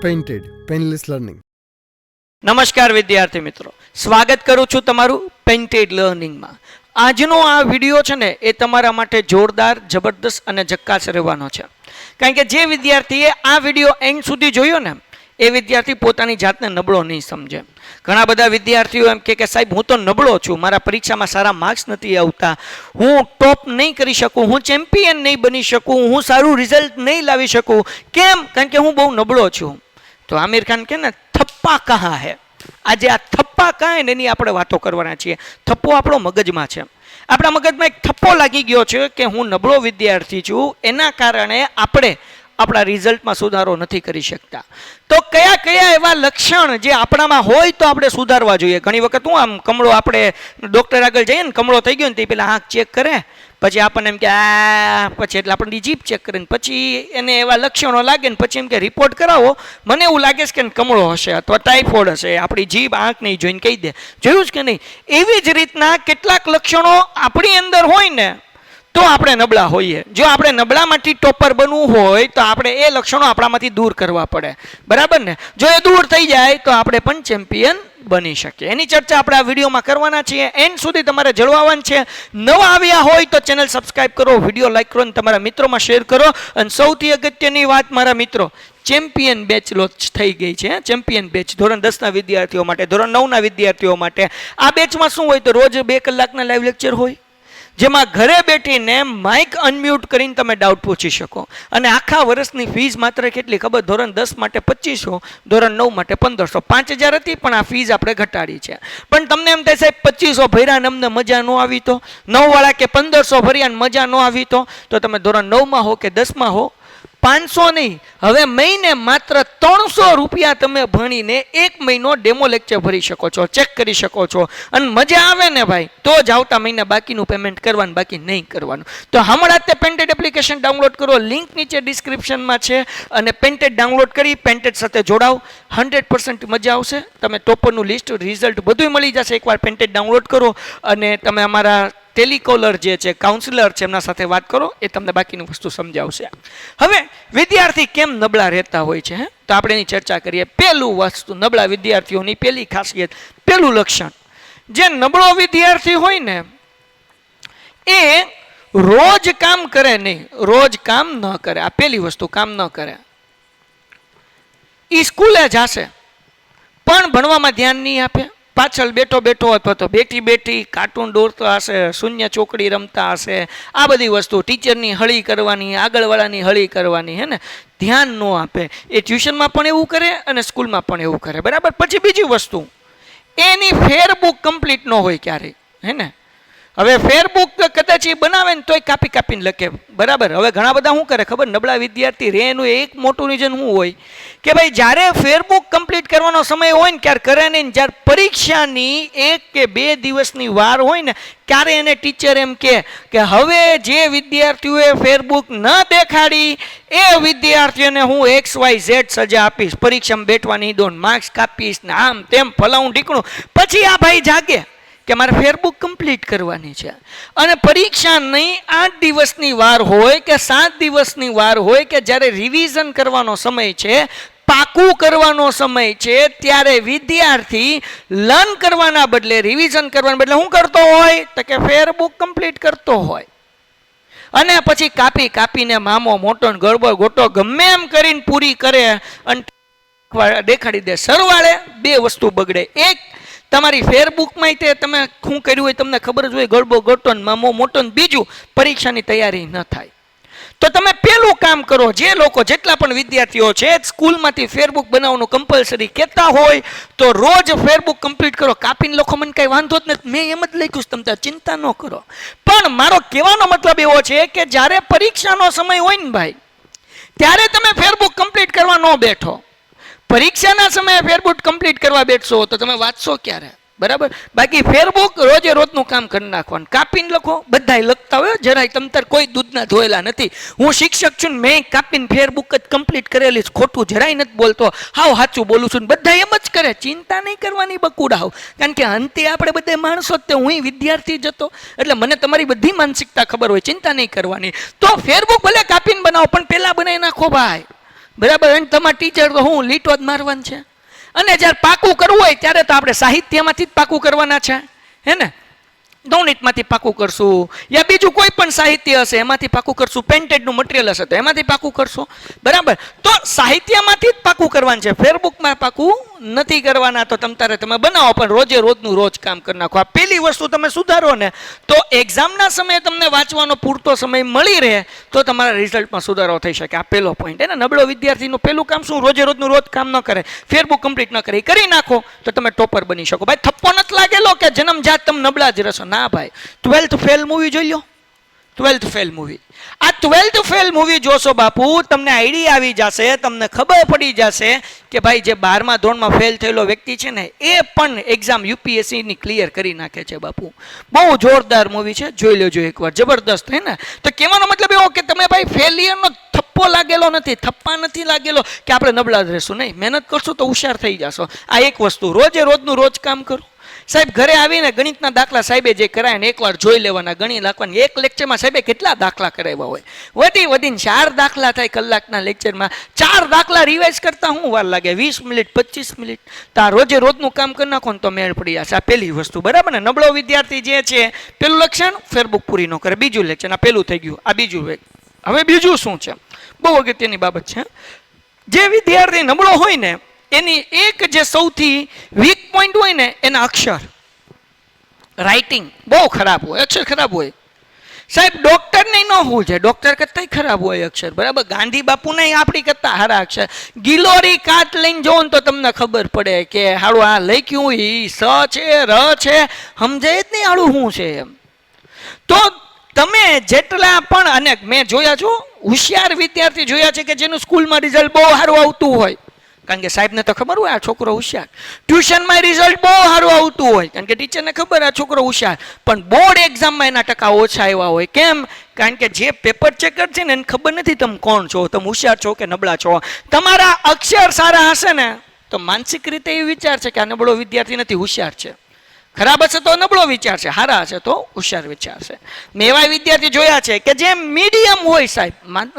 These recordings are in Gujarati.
Painted painless learning. નમસ્કાર વિદ્યાર્થી મિત્રો, સ્વાગત કરું છું તમારું પેઇન્ટેડ લર્નિંગમાં. આજનો આ વિડીયો છે ને એ તમારા માટે જોરદાર, જબરદસ્ત અને ઝક્કાસ રહેવાનો છે. કારણ કે જે વિદ્યાર્થીએ આ વિડીયો એન્ડ સુધી જોયો ને એ વિદ્યાર્થી પોતાની જાતને નબળો નહીં સમજે. ઘણા બધા વિદ્યાર્થીઓ એમ કે સાહેબ હું તો નબળો છું, મારા પરીક્ષામાં સારા માર્ક્સ નથી આવતા, હું ટોપ નહીં કરી શકું, હું ચેમ્પિયન નહીં બની શકું, હું સારું રિઝલ્ટ નહીં લાવી શકું. કેમ? કારણ કે હું બહુ નબળો છું. તો આમિર ખાન કે ને થપ્પા કહા હે. આજે આ થપ્પા કહા ને એની આપણે વાતો કરવાના છીએ. થપ્પો આપણો મગજમાં છે. આપણા મગજમાં એક થપ્પો લાગી ગયો છે કે હું નબળો વિદ્યાર્થી છું, એના કારણે આપણે આપણા રિઝલ્ટમાં સુધારો નથી કરી શકતા. તો કયા કયા એવા લક્ષણ જે આપણામાં હોય તો આપણે સુધારવા જોઈએ. ઘણી વખત હું આમ કમળો, આપણે ડૉક્ટર આગળ જઈએ ને કમળો થઈ ગયો ને તે પેલા આંખ ચેક કરે, પછી આપણને એમ કે પછી એટલે આપણને જીભ ચેક કરીને પછી એને એવા લક્ષણો લાગે ને પછી એમ કે રિપોર્ટ કરાવો, મને એવું લાગે છે કે કમળો હશે અથવા ટાઇફોઇડ હશે. આપણી જીભ આંખ નહીં જોઈને કહી દે, જોયું છે કે નહીં? એવી જ રીતના કેટલાક લક્ષણો આપણી અંદર હોય ને તો આપણે નબળા હોઈએ. જો આપણે નબળામાંથી ટોપર બનવું હોય તો આપણે એ લક્ષણો આપણામાંથી દૂર કરવા પડે, બરાબર ને? જો એ દૂર થઈ જાય તો આપણે પણ ચેમ્પિયન બની શકીએ. એની ચર્ચા આપણે આ વિડીયોમાં કરવાના છીએ. એન્ડ સુધી તમારે જળવાવાનું છે. નવા આવ્યા હોય તો ચેનલ સબસ્ક્રાઇબ કરો, વિડીયો લાઈક કરો અને તમારા મિત્રોમાં શેર કરો. અને સૌથી અગત્યની વાત મારા મિત્રો, ચેમ્પિયન બેચ લોન્ચ થઈ ગઈ છે. ચેમ્પિયન બેચ ધોરણ 10ના વિદ્યાર્થીઓ માટે, ધોરણ 9ના વિદ્યાર્થીઓ માટે. આ બેચમાં શું હોય તો રોજ 2 કલાકના લાઈવ લેક્ચર હોય, જેમાં ઘરે બેઠીને માઇક અનમ્યુટ કરીને તમે ડાઉટ પૂછી શકો. અને આખા વર્ષની ફીસ માત્ર કેટલી ખબર? ધોરણ 10 માટે 2500, ધોરણ 9 માટે 1500. 5000 હતી પણ આ ફીસ આપણે ઘટાડી છે. પણ તમને એમ થાય સાહેબ 2500 ભર્યા ને અમને મજા ન આવી તો, 9 વાળા કે 1500 ભર્યા ને મજા ન આવી તો તમે ધોરણ 9માં હો કે 10માં હો, 500 નહીં, હવે મહિને માત્ર 300 રૂપિયા તમે ભણીને 1 મહિનો ડેમો લેક્ચર ભરી શકો છો, ચેક કરી શકો છો. અને મજા આવે ને ભાઈ તો જ આવતા મહિના બાકીનું પેમેન્ટ કરવાનું, બાકી નહીં કરવાનું. તો હમણાં તે પેન્ટેડ એપ્લિકેશન ડાઉનલોડ કરો, લિંક નીચે ડિસ્ક્રિપ્શનમાં છે. અને પેન્ટેડ ડાઉનલોડ કરી પેન્ટેડ સાથે જોડાવ, 100% મજા આવશે. તમે ટોપરનું લિસ્ટ, રિઝલ્ટ બધું મળી જશે એકવાર પેન્ટેડ ડાઉનલોડ કરો. અને તમે અમારા ટેલિકોલર જે છે, કાઉન્સિલર છે, એમના સાથે વાત કરો, એ તમને બાકીની વસ્તુ સમજાવશે. હવે વિદ્યાર્થી કેમ નબળા રહેતા હોય છે, તો આપણે એની ચર્ચા કરીએ. પહેલું વસ્તુ, નબળા વિદ્યાર્થીઓની પહેલી ખાસિયત, પહેલું લક્ષણ, જે નબળો વિદ્યાર્થી હોય ને એ રોજ કામ કરે નહીં, રોજ કામ ન કરે. આ પહેલી વસ્તુ, કામ ન કરે. એ સ્કૂલે જશે પણ ભણવામાં ધ્યાન નહીં આપે, પાછળ બેઠો બેઠો અથવા તો બેઠી બેઠી કાર્ટૂન દોરતા હશે, શૂન્ય ચોકડી રમતા હશે. આ બધી વસ્તુ, ટીચરની હળી કરવાની, આગળવાળાની હળી કરવાની, હે ને, ધ્યાન ન આપે. એ ટ્યુશનમાં પણ એવું કરે અને સ્કૂલમાં પણ એવું કરે, બરાબર. પછી બીજી વસ્તુ, એની ફેરબુક કમ્પ્લીટ ન હોય ક્યારેય, હે ને. હવે ફેરબુક કદાચ એ બનાવે ને તોય કાપી કાપીને લખે, બરાબર. હવે ઘણા બધા શું કરે ખબર? નબળા વિદ્યાર્થી રે એનું એક મોટું રીઝન શું હોય કે ભાઈ જ્યારે ફેરબુક કમ્પ્લીટ કરવાનો સમય હોય ને ત્યારે કરે નહીં. જ્યારે પરીક્ષાની 1 કે 2 દિવસની વાર હોય ને ત્યારે એને ટીચર એમ કે હવે જે વિદ્યાર્થીઓએ ફેરબુક ન દેખાડી એ વિદ્યાર્થીઓને હું XYZ સજા આપીશ, પરીક્ષામાં બેઠવા નહીં દો, માર્ક્સ કાપીશ ને આમ તેમ ફલાવું ઢીકણું. પછી આ ભાઈ જાગે કે મારે ફેરબુક કમ્પ્લીટ કરવાની છે. અને પરીક્ષા નહીં 8 દિવસની વાર હોય કે 7 દિવસની વાર હોય કે જ્યારે રિવિઝન કરવાનો સમય છે, પાકું કરવાનો સમય છે, ત્યારે વિદ્યાર્થી લર્ન કરવાના બદલે, રિવિઝન કરવાના બદલે શું કરતો હોય તો કે ફેરબુક કમ્પ્લીટ કરતો હોય. અને પછી કાપી કાપીને મામો મોટો ગરબો ગોટો ગમે એમ કરીને પૂરી કરે અને દેખાડી દે. સરવાળે 2 વસ્તુ બગડે. એક, તમારી ફેરબુકમાં તે તમે શું કર્યું હોય તમને ખબર જ હોય, ગરબો ગોટો ને મામો મોટો. બીજું, પરીક્ષાની તૈયારી ન થાય. તો તમે પેલું કામ કરો. જે લોકો, જેટલા પણ વિદ્યાર્થીઓ છે સ્કૂલમાંથી ફેરબુક બનાવવાનું કમ્પલસરી કહેતા હોય તો રોજ ફેરબુક કમ્પ્લીટ કરો. કાપીને લખો, મને કાંઈ વાંધો જ નથી, મેં એમ જ લખ્યું, તમે ચિંતા ન કરો. પણ મારો કહેવાનો મતલબ એવો છે કે જ્યારે પરીક્ષાનો સમય હોય ને ભાઈ, ત્યારે તમે ફેરબુક કમ્પ્લીટ કરવા ન બેઠો. પરીક્ષાના સમયે ફેરબુક કમ્પ્લીટ કરવા બેઠશો તો તમે વાંચશો ક્યારે, બરાબર? બાકી ફેરબુક રોજે રોજનું કામ કરી નાખવાનું. કાપીને લખો, બધાય લખતા હોય, જરાય તમતાર કોઈ દૂધના ધોયેલા નથી. હું શિક્ષક છું ને મેં કાપીને ફેરબુક જ કમ્પ્લીટ કરેલી, ખોટું જરાય નથી બોલતો, હાવ સાચું બોલું છું. બધા એમ જ કરે, ચિંતા નહીં કરવાની બકુડાવ. કારણ કે અંતે આપણે બધા માણસો જ તે, હું વિદ્યાર્થી જ હતો એટલે મને તમારી બધી માનસિકતા ખબર હોય, ચિંતા નહીં કરવાની. તો ફેરબુક ભલે કાપીને બનાવો પણ પહેલાં બનાવી નાખો ભાઈ, બરાબર. અને તમારા ટીચર તો હું લીટો જ મારવાનું છે. અને જ્યારે પાકું કરવું હોય ત્યારે તો આપણે સાહિત્યમાંથી જ પાકું કરવાના છે, હે ને? ગણિતમાંથી પાકું કરશું, યા બીજું કોઈ પણ સાહિત્ય હશે એમાંથી પાકું કરશું, પેન્ટેડનું મટીરિયલ હશે તો એમાંથી પાકું કરશું, બરાબર. તો સાહિત્યમાંથી જ પાકું કરવાનું છે, ફેરબુકમાં પાકું નથી કરવાના. તો તમે બનાવો પણ રોજે રોજનું રોજ કામ કરી નાખો. આ પહેલી વસ્તુ તમે સુધારો ને તો એક્ઝામના સમયે તમને વાંચવાનો પૂરતો સમય મળી રહે તો તમારા રિઝલ્ટમાં સુધારો થઈ શકે. આ પહેલો પોઈન્ટ. એને નબળો વિદ્યાર્થીનું પહેલું કામ શું? રોજે રોજનું રોજ કામ ન કરે, ફેરબુક કમ્પ્લીટ ન કરે, એ કરી નાખો તો તમે ટોપર બની શકો. ભાઈ થપ્પો નથી લાગેલો કે જન્મજાત તમે નબળા જ રહેશો, ના ભાઈ. 12th ફેલ મૂવી જોઈ લો, 12th ફેલ મૂવી. આ 12th ફેલ મૂવી જોશો બાપુ, તમને આઈડિયા આવી જશે, તમને ખબર પડી જશે કે ભાઈ જે 12મા ધોરણમાં ફેલ થયેલો વ્યક્તિ છે ને એ પણ એક્ઝામ યુપીએસસીની ક્લિયર કરી નાખે છે બાપુ. બહુ જોરદાર મૂવી છે, જોઈ લેજો એકવાર, જબરદસ્ત. હે ને? તો કહેવાનો મતલબ એવો કે તમે ભાઈ ફેલિયરનો થપ્પો લાગેલો નથી, થપ્પા નથી લાગેલો કે આપણે નબળા જ રહેશું. નહીં, મહેનત કરશું તો હોશિયાર થઈ જશો. આ એક વસ્તુ. રોજે રોજનું રોજ કામ કરો. સાહેબ ઘરે આવીને ગણિતના દાખલા સાહેબે જે કરાય ને એકવાર જોઈ લેવાના, ગણી નાખવાની. એક લેક્ચરમાં સાહેબે કેટલા દાખલા કરાવ્યા હોય? વધીને 4 દાખલા થાય કલાકના લેક્ચરમાં. 4 દાખલા રિવાઇઝ કરતા શું વાર લાગે? 20 મિનિટ 25 મિનિટ. તો આ રોજે રોજનું કામ કરી નાખો ને તો મેળ પડી જશે. આ પહેલી વસ્તુ, બરાબર ને? નબળો વિદ્યાર્થી જે છે પેલું લક્ષણ ફેરબુક પૂરી ન કરે. બીજું લક્ષણ, આ પેલું થઈ ગયું, આ બીજું. હવે બીજું શું છે? બહુ અગત્યની બાબત છે. જે વિદ્યાર્થી નબળો હોય ને એની એક જે સૌથી વીક પોઈન્ટ હોય ને એના અક્ષર, રાઇટિંગ બહુ ખરાબ હોય, અક્ષર ખરાબ હોય. સાહેબ ડોક્ટરને ન હોવું છે, ડોક્ટર કરતા ખરાબ હોય અક્ષર, બરાબર. ગાંધી બાપુને આપણી કરતા હારા અક્ષર. ગિલોરી કાચ લઈને જોવો ને તો તમને ખબર પડે કે હાડું આ લખ્યું ઈ સ છે, ર છે, સમજાય જ નહીં હાડું શું છે એમ. તો તમે જેટલા પણ, અને મેં જોયા છો હોશિયાર વિદ્યાર્થી જોયા છે કે જેનું સ્કૂલમાં રિઝલ્ટ બહુ સારું આવતું હોય, કારણ કે સાહેબને તો ખબર હોય આ છોકરો હોશિયાર. ટ્યુશનમાં રિઝલ્ટ બહુ સારું આવતું હોય કારણ કે ટીચરને ખબર આ છોકરો હોશિયાર. પણ બોર્ડ એક્ઝામમાં એના ટકા ઓછા આવ્યા હોય. કેમ? કારણ કે જે પેપર ચેકર છે ને એને ખબર નથી તમે કોણ છો, તમે હોશિયાર છો કે નબળા છો. તમારા અક્ષર સારા હશે ને તો માનસિક રીતે એ વિચાર છે કે આ નબળો વિદ્યાર્થી નથી, હોશિયાર છે. ખરાબ હશે તો નબળો વિચાર છે, સારા હશે તો હોશિયાર વિચાર છે. મેં એવા વિદ્યાર્થી જોયા છે કે જે મીડિયમ હોય સાહેબ,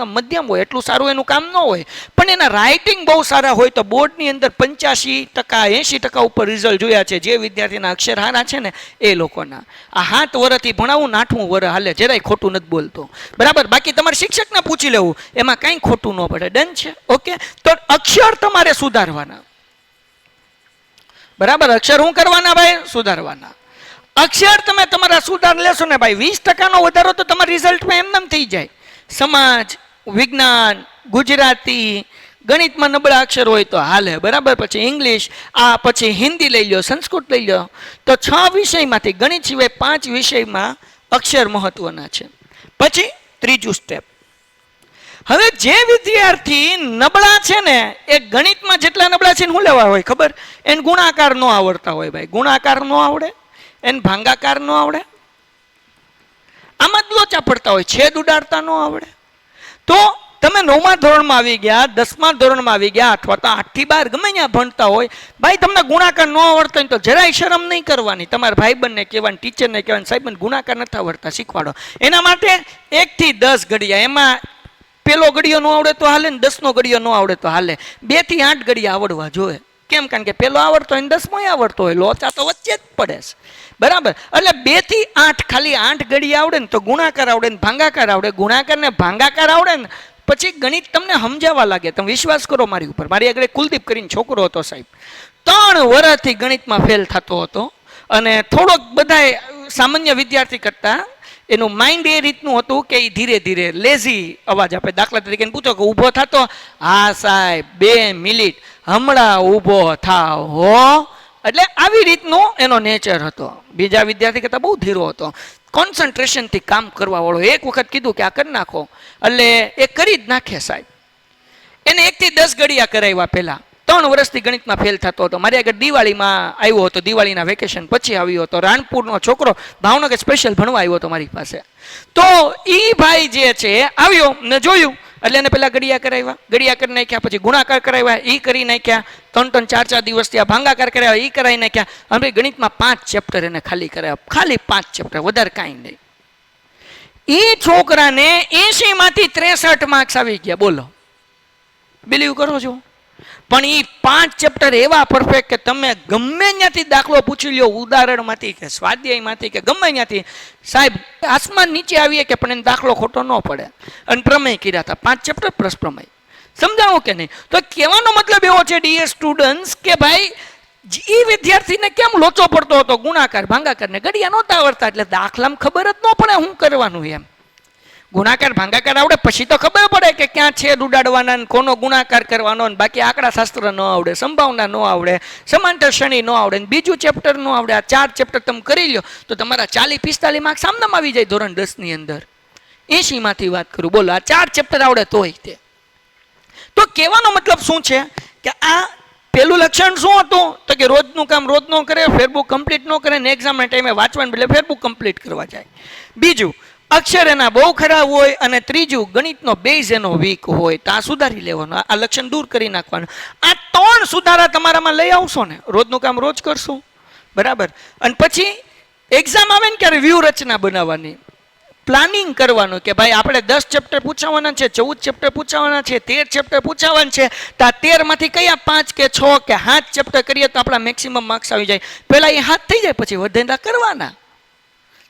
મધ્યમ હોય, એટલું સારું એનું કામ ન હોય, પણ એના રાઇટિંગ બહુ સારા હોય તો બોર્ડની અંદર 85%, 80% ઉપર રિઝલ્ટ જોયા છે. જે વિદ્યાર્થીના અક્ષર સારા છે ને એ લોકોના. આ 7 વર્ષથી ભણાવું ને 8મું વર્ષ હાલે, જરાય ખોટું નથી બોલતો, બરાબર. બાકી તમારે શિક્ષકને પૂછી લેવું, એમાં કાંઈ ખોટું ન પડે. ડન છે? ઓકે. તો અક્ષર તમારે સુધારવાના, બરાબર. અક્ષર શું કરવાના ભાઈ? સુધારવાના. અક્ષર તમે તમારા સુધાર લેશો ને ભાઈ, 20% વધારો તો તમારા રિઝલ્ટમાં એમનેમ થઈ જાય. સમાજ, વિજ્ઞાન, ગુજરાતી, ગણિતમાં નબળા અક્ષર હોય તો હાલે, બરાબર. પછી ઇંગ્લિશ, આ પછી હિન્દી લઈ લો, સંસ્કૃત લઈ લો, તો 6 વિષયમાંથી ગણિત સિવાય 5 વિષયમાં અક્ષર મહત્વના છે. પછી ત્રીજું સ્ટેપ. હવે જે વિદ્યાર્થી નબળા છે ને એ ગણિતમાં જેટલા નબળા છે ને શું લેવા હોય ખબર? એને ગુણાકાર ન આવડતા હોય ભાઈ. ગુણાકાર ન આવડે, એને ભાંગાકાર ન આવડે, આમાં જ લોચા પડતા હોય, છેદ ઉડાડતા ન આવડે. તો તમે 9મા ધોરણમાં આવી ગયા, 10મા ધોરણમાં આવી ગયા, અથવા તો 8 થી 12 ગમે ત્યાં ભણતા હોય, ભાઈ તમને ગુણાકાર ન આવડતો હોય તો જરાય શરમ નહીં કરવાની. તમારા ભાઈબંધને કહેવાનું, ટીચરને કહેવાનું, સાહેબ મને ગુણાકાર નથી આવડતા, શીખવાડો. એના માટે 1 થી 10 ઘડિયા, એમાં પેલો ઘડિયો ન આવડે તો હાલે ને 10નો ઘડિયો ન આવડે તો હાલે. 2 થી 8 ઘડિયા આવડવા જોઈએ. કેમ? કારણ કે પેલો આવડતો હોય ને 10મોય આવડતો હોય, લોચા તો વચ્ચે જ પડે છે, બરાબર. એટલે 2 થી 8, ખાલી 8 ઘડિયા આવડે ને તો ગુણાકાર આવડે ને ભાંગાકાર આવડે. ગુણાકાર ને ભાંગાકાર આવડે ને પછી ગણિત તમને સમજાવવા લાગે. તમે વિશ્વાસ કરો મારી ઉપર. મારી આગળ કુલદીપ કરીને છોકરો હતો સાહેબ, 3 વર્ષથી ગણિતમાં ફેલ થતો હતો. અને થોડોક બધાય સામાન્ય વિદ્યાર્થી કરતા એનું માઇન્ડ એ રીતનું હતું કે એ ધીરે ધીરે લેઝી અવાજ આપે. દાખલા તરીકે પૂછો કે ઊભો થતો? હા સાહેબ 2 મિનિટ હમણાં ઊભો થાવ હો. એટલે આવી રીતનું એનો નેચર હતો. બીજા વિદ્યાર્થી કરતાં બહુ ધીરો હતો, કોન્સન્ટ્રેશનથી કામ કરવા વાળો. એક વખત કીધું કે આ કરી નાખો એટલે એ કરી જ નાખે સાહેબ. એને 1 થી 10 ઘડિયા કરાવ્યા. પહેલા 3 વર્ષથી ગણિતમાં ફેલ થતો હતો. મારી આગળ દિવાળીમાં આવ્યો હતો, દિવાળીના વેકેશન પછી આવ્યો હતો. રાણપુરનો છોકરો ભાવનગર સ્પેશિયલ ભણવા આવ્યો હતો મારી પાસે. તો એ ભાઈ જે છે આવ્યો ને જોયું એટલે એને પેલા ઘડિયા કરાવ્યા, ઘડિયા કરી નાખ્યા. પછી ગુણાકાર કરાવ્યા, એ કરી નાખ્યા. 3-3, 4-4 દિવસ ત્યાં ભાંગાકાર કરાવ્યા, એ કરાવી નાખ્યા. અને ગણિતમાં 5 ચેપ્ટર એને ખાલી કરાવ્યા, ખાલી 5 ચેપ્ટર, વધારે કાંઈ નહીં. એ છોકરાને 80 માંથી 63 માર્ક્સ આવી ગયા. બોલો, બિલીવ કરો છો? પણ એ 5 ચેપ્ટર એવા પરફેક્ટ કે તમે ગમે ત્યાંથી દાખલો પૂછી લ્યો, ઉદાહરણમાંથી કે સ્વાધ્યાયમાંથી કે ગમે ત્યાંથી, સાહેબ આસમાન નીચે આવીએ કે પણ એને દાખલો ખોટો ન પડે. અને પ્રમેય કર્યા હતા 5 ચેપ્ટર પ્લસ પ્રમેય. સમજાવો કે નહીં? તો કહેવાનો મતલબ એવો છે ડિયર સ્ટુડન્ટ્સ કે ભાઈ એ વિદ્યાર્થીને કેમ લોચો પડતો હતો, ગુણાકાર ભાંગાકાર ને ઘડિયા નહોતા આવડતા, એટલે દાખલામાં ખબર જ ન પડે શું કરવાનું એમ. ગુણાકાર ભાંગાકાર આવડે પછી તો ખબર પડે કે ક્યાં છેદ ઉડાડવાના ને કોનો ગુણાકાર કરવાનો, ને બાકી આંકડા શાસ્ત્ર ન આવડે, સંભાવના ન આવડે, સમાંતર શ્રેણી ન આવડે, ને બીજું ચેપ્ટર ન આવડે. આ 4 ચેપ્ટર તમે કરી લ્યો તો તમારા 40-45 માર્ક્સ સામનામાં આવી જાય ધોરણ 10 ની અંદર. 80 માંથી વાત કરું, બોલો આ 4 ચેપ્ટર આવડે તોય તે. તો કહેવાનો મતલબ શું છે કે આ પેલું લક્ષણ શું હતું તો કે રોજનું કામ રોજ ન કરે, ફેરબુક કમ્પ્લીટ ન કરે, ને એક્ઝામના ટાઈમે વાંચવાનું એટલે ફેરબુક કમ્પ્લીટ કરવા જાય. બીજું, અક્ષર એના બહુ ખરાબ હોય, અને ત્રીજું ગણિતનો બેઝ એનો વીક હોય. તો આ સુધારી લેવાનો, આ લક્ષણ દૂર કરી નાખવાનું. આ 3 સુધારા તમારામાં લઈ આવશો ને, રોજનું કામ રોજ કરશું, બરાબર. અને પછી એક્ઝામ આવે ને ત્યારે વ્યૂહ રચના બનાવવાની, પ્લાનિંગ કરવાનું કે ભાઈ આપણે 10 ચેપ્ટર પૂછાવાના છે, 14 ચેપ્ટર પૂછાવાના છે, 13 ચેપ્ટર પૂછાવાના છે, તો આ 13 માંથી કયા 5 કે 6 કે 7 ચેપ્ટર કરીએ તો આપણા મેક્સિમમ માર્ક્સ આવી જાય. પહેલા એ 7 થઈ જાય પછી વધેલા કરવાના.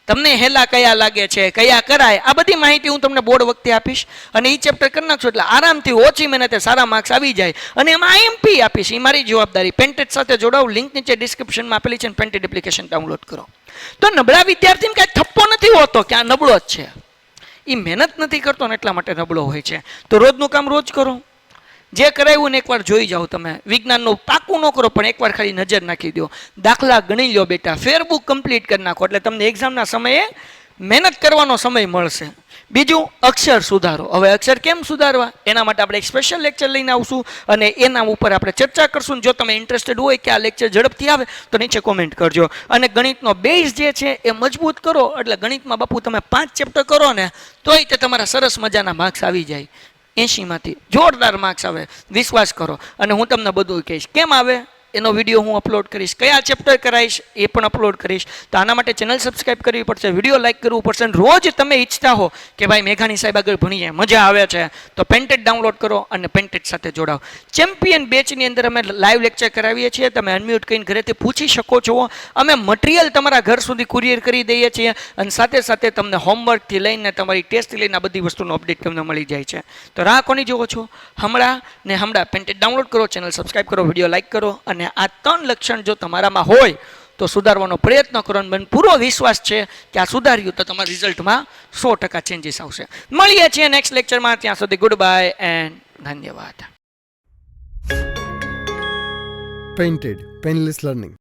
તમને હેલા કયા લાગે છે, કયા કરાય, આ બધી માહિતી હું તમને બોર્ડ વખતે આપીશ. અને એ ચેપ્ટર કરી નાખશો એટલે આરામથી ઓછી મહેનતે સારા માર્ક્સ આવી જાય. અને એમાં IMP આપીશ, એ મારી જવાબદારી. પેન્ટેડ સાથે જોડાવ, લિંક નીચે ડિસ્ક્રિપ્શનમાં આપેલી છે, પેન્ટેડ એપ્લિકેશન ડાઉનલોડ કરો. તો નબળા વિદ્યાર્થીને કાંઈ થપ્પો નથી હોતો કે આ નબળો જ છે, એ મહેનત નથી કરતો ને એટલા માટે નબળો હોય છે. તો રોજનું કામ રોજ કરો, જે કરાવ્યું ને એકવાર જોઈ જાઓ. તમે વિજ્ઞાનનું પાકું ન કરો પણ એકવાર ખાલી નજર નાખી દો, દાખલા ગણી લો બેટા, ફેરબુક કમ્પ્લીટ કરી નાખો, એટલે તમને એક્ઝામના સમયે મહેનત કરવાનો સમય મળશે. બીજું, અક્ષર સુધારો. હવે અક્ષર કેમ સુધારવા એના માટે આપણે એક સ્પેશિયલ લેક્ચર લઈને આવશું અને એના ઉપર આપણે ચર્ચા કરશું. જો તમે ઇન્ટરેસ્ટેડ હોય કે આ લેક્ચર ઝડપથી આવે તો નીચે કોમેન્ટ કરજો. અને ગણિતનો બેઝ જે છે એ મજબૂત કરો, એટલે ગણિતમાં બાપુ તમે 5 ચેપ્ટર કરો ને તોય તે તમારા સરસ મજાના માર્ક્સ આવી જાય. 80 માંથી જોરદાર માર્ક્સ આવે, વિશ્વાસ કરો. અને હું તમને બધું કહીશ કેમ આવે એનો વિડીયો હું અપલોડ કરીશ, કયા ચેપ્ટર કરાવીશ એ પણ અપલોડ કરીશ. તો આના માટે ચેનલ સબસ્ક્રાઈબ કરવી પડશે, વિડીયો લાઈક કરવું પડશે. અને રોજ તમે ઈચ્છતા હો કે ભાઈ મેઘાણી સાહેબ આગળ ભણીએ, મજા આવે છે, તો પેન્ટેડ ડાઉનલોડ કરો અને પેન્ટેડ સાથે જોડાઓ. ચેમ્પિયન બેચની અંદર અમે લાઈવ લેક્ચર કરાવીએ છીએ, તમે અનમ્યુટ કરીને ઘરેથી પૂછી શકો છો. અમે મટીરિયલ તમારા ઘર સુધી કુરિયર કરી દઈએ છીએ, અને સાથે સાથે તમને હોમવર્કથી લઈને તમારી ટેસ્ટથી લઈને આ બધી વસ્તુનો અપડેટ તમને મળી જાય છે. તો રાહ કોની જોવો છો? હમણાં પેન્ટેડ ડાઉનલોડ કરો, ચેનલ સબસ્ક્રાઈબ કરો, વિડીયો લાઈક કરો. અને આ 3 લક્ષણ જો તમારામાં હોય તો સુધારવાનો પ્રયત્ન કરો. અને મને પૂરો વિશ્વાસ છે કે આ સુધાર્યું તો તમારા રિઝલ્ટમાં 100% ચેન્જીસ આવશે. મળીએ છીએ નેક્સ્ટ લેક્ચરમાં. ત્યાં સુધી ગુડ બાય એન્ડ ધન્યવાદ. Painted Painless Learning.